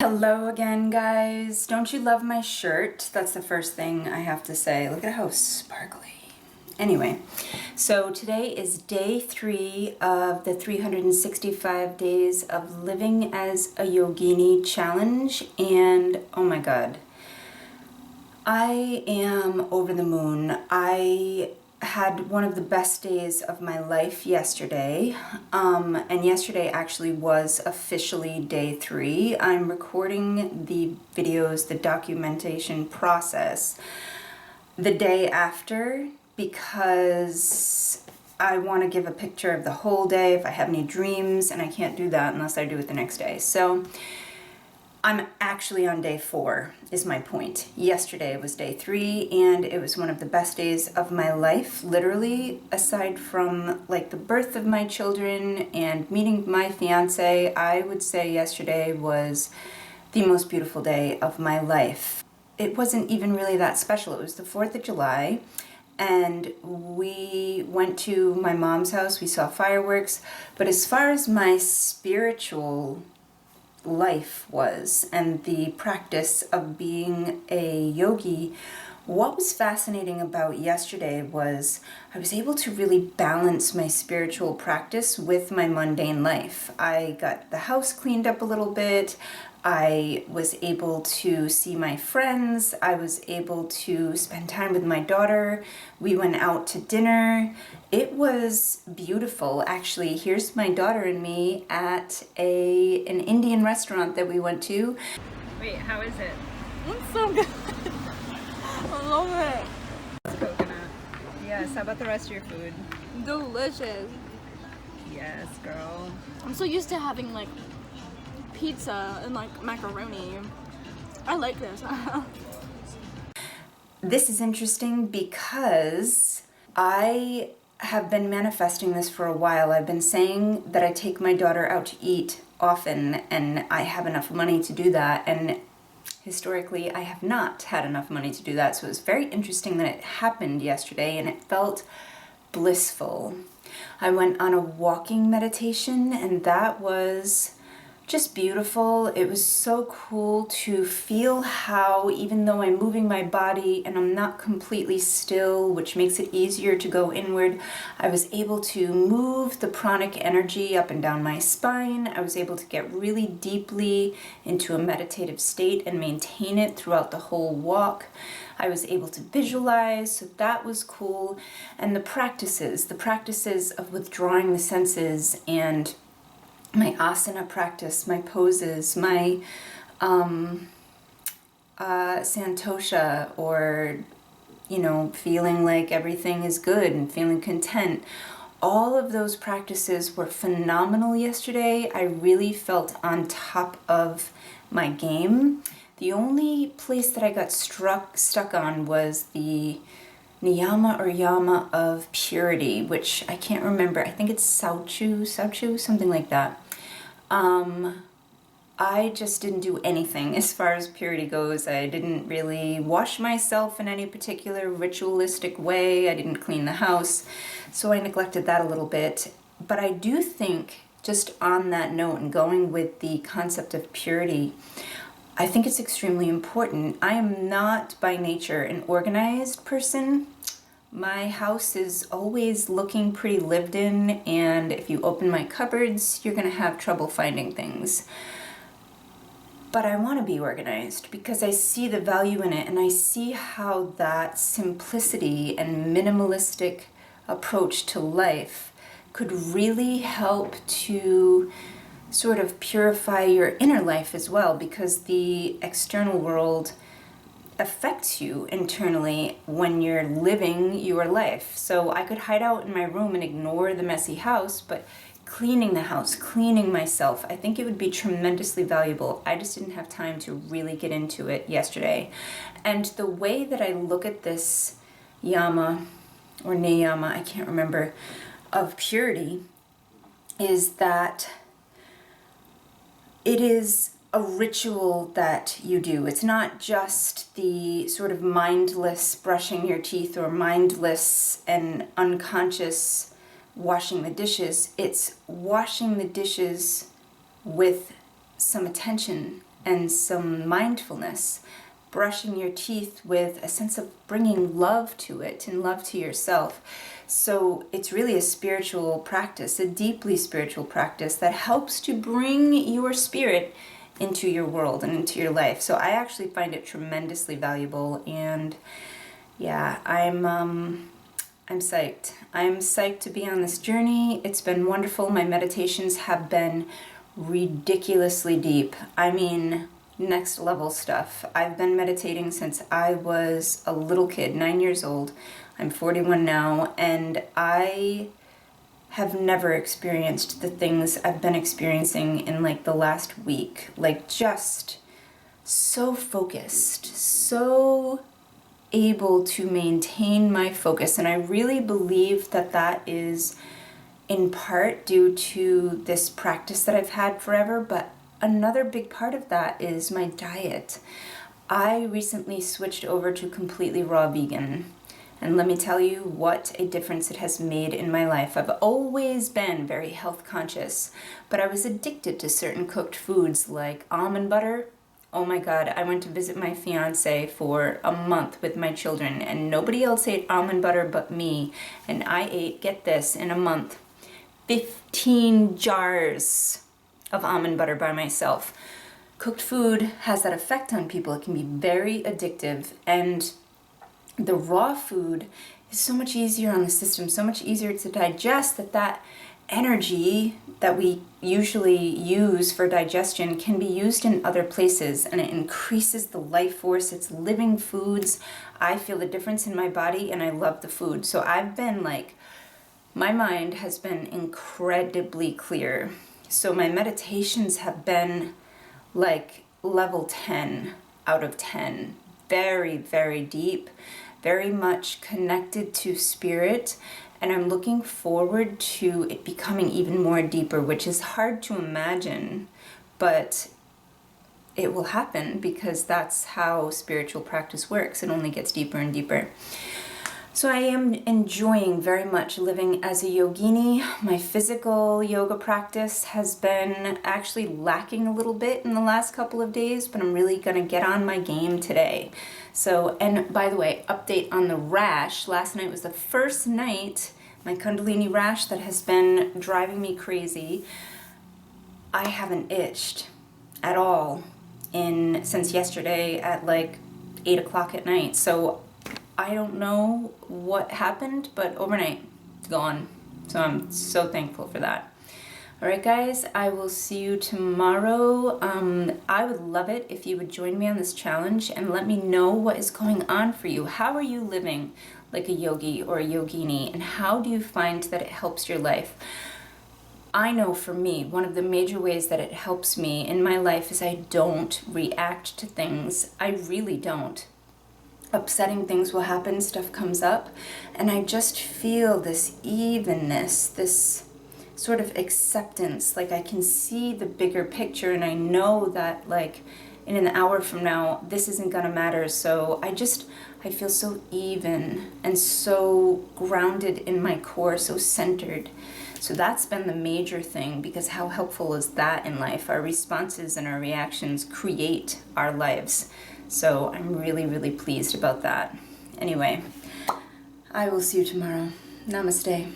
Hello again, guys. Don't you love my shirt? That's the first thing I have to say. Look at how sparkly. Anyway, so today is day 3 of the 365 days of living as a Yogini challenge, and oh my god, I am over the moon. I had one of the best days of my life yesterday, and yesterday actually was officially day 3. I'm recording the videos, the documentation process, the day after because I want to give a picture of the whole day if I have any dreams, and I can't do that unless I do it the next day. So I'm actually on day 4 is my point. Yesterday was day 3 and it was one of the best days of my life, literally, aside from like the birth of my children and meeting my fiance. I would say yesterday was the most beautiful day of my life. It wasn't even really that special. It was the 4th of July and we went to my mom's house. We saw fireworks, but as far as my spiritual life was and the practice of being a yogi, what was fascinating about yesterday was I was able to really balance my spiritual practice with my mundane life. I got the house cleaned up a little bit. I was able to see my friends. I was able to spend time with my daughter. We went out to dinner. It was beautiful. Actually, here's my daughter and me at an Indian restaurant that we went to. Wait, how is it? It's so good. I love it. It's coconut. Yes, how about the rest of your food? Delicious. Yes, girl. I'm so used to having like pizza and like macaroni. I like this. This is interesting because I have been manifesting this for a while. I've been saying that I take my daughter out to eat often and I have enough money to do that, and historically I have not had enough money to do that. So it was very interesting that it happened yesterday and it felt blissful. I went on a walking meditation and that was just beautiful. It was so cool to feel how, even though I'm moving my body and I'm not completely still, which makes it easier to go inward, I was able to move the pranic energy up and down my spine. I was able to get really deeply into a meditative state and maintain it throughout the whole walk. I was able to visualize, so that was cool. And the practices of withdrawing the senses and my asana practice, my poses, my santosha, or, feeling like everything is good and feeling content. All of those practices were phenomenal yesterday. I really felt on top of my game. The only place that I got stuck on was the niyama or yama of purity, which I can't remember. I think it's sauchu, something like that. I just didn't do anything as far as purity goes. I didn't really wash myself in any particular ritualistic way. I didn't clean the house, so I neglected that a little bit. But I do think, just on that note and going with the concept of purity, I think it's extremely important. I am not by nature an organized person. My house is always looking pretty lived in, and if you open my cupboards, you're going to have trouble finding things. But I want to be organized because I see the value in it, and I see how that simplicity and minimalistic approach to life could really help to sort of purify your inner life as well, because the external world affects you internally when you're living your life. So I could hide out in my room and ignore the messy house, but cleaning the house, cleaning myself, I think it would be tremendously valuable. I just didn't have time to really get into it yesterday. And the way that I look at this yama or niyama, I can't remember, of purity is that it is a ritual that you do. It's not just the sort of mindless brushing your teeth or mindless and unconscious washing the dishes. It's washing the dishes with some attention and some mindfulness, brushing your teeth with a sense of bringing love to it and love to yourself. So it's really a spiritual practice, a deeply spiritual practice that helps to bring your spirit into your world and into your life. So I actually find it tremendously valuable, and yeah, I'm psyched. I'm psyched to be on this journey. It's been wonderful. My meditations have been ridiculously deep. I mean, next level stuff. I've been meditating since I was a little kid, 9 years old. I'm 41 now, and I have never experienced the things I've been experiencing in like the last week. Like, just so focused, so able to maintain my focus. And I really believe that that is in part due to this practice that I've had forever, but another big part of that is my diet. I recently switched over to completely raw vegan, and let me tell you what a difference it has made in my life. I've always been very health conscious, but I was addicted to certain cooked foods like almond butter. Oh my God, I went to visit my fiance for a month with my children, and nobody else ate almond butter but me. And I ate, get this, in a month, 15 jars of almond butter by myself. Cooked food has that effect on people. It can be very addictive, and the raw food is so much easier on the system, so much easier to digest, that energy that we usually use for digestion can be used in other places, and it increases the life force. It's living foods. I feel the difference in my body, and I love the food. So I've been like, my mind has been incredibly clear. So my meditations have been like level 10 out of 10. Very, very deep, very much connected to spirit. And I'm looking forward to it becoming even more deeper, which is hard to imagine, but it will happen because that's how spiritual practice works. It only gets deeper and deeper. So I am enjoying very much living as a yogini. My physical yoga practice has been actually lacking a little bit in the last couple of days, but I'm really gonna get on my game today. So, and by the way, update on the rash. Last night was the first night, my Kundalini rash that has been driving me crazy. I haven't itched at all since yesterday at like 8 o'clock at night. So I don't know what happened, but overnight, it's gone. So I'm so thankful for that. All right, guys, I will see you tomorrow. I would love it if you would join me on this challenge and let me know what is going on for you. How are you living like a yogi or a yogini, and how do you find that it helps your life? I know for me, one of the major ways that it helps me in my life is I don't react to things. I really don't. Upsetting things will happen, stuff comes up, and I just feel this evenness, this sort of acceptance. Like, I can see the bigger picture, and I know that like in an hour from now this isn't gonna matter. So I feel so even and so grounded in my core, so centered. So that's been the major thing, because how helpful is that in life? Our responses and our reactions create our lives. So I'm really, really pleased about that. Anyway, I will see you tomorrow. Namaste.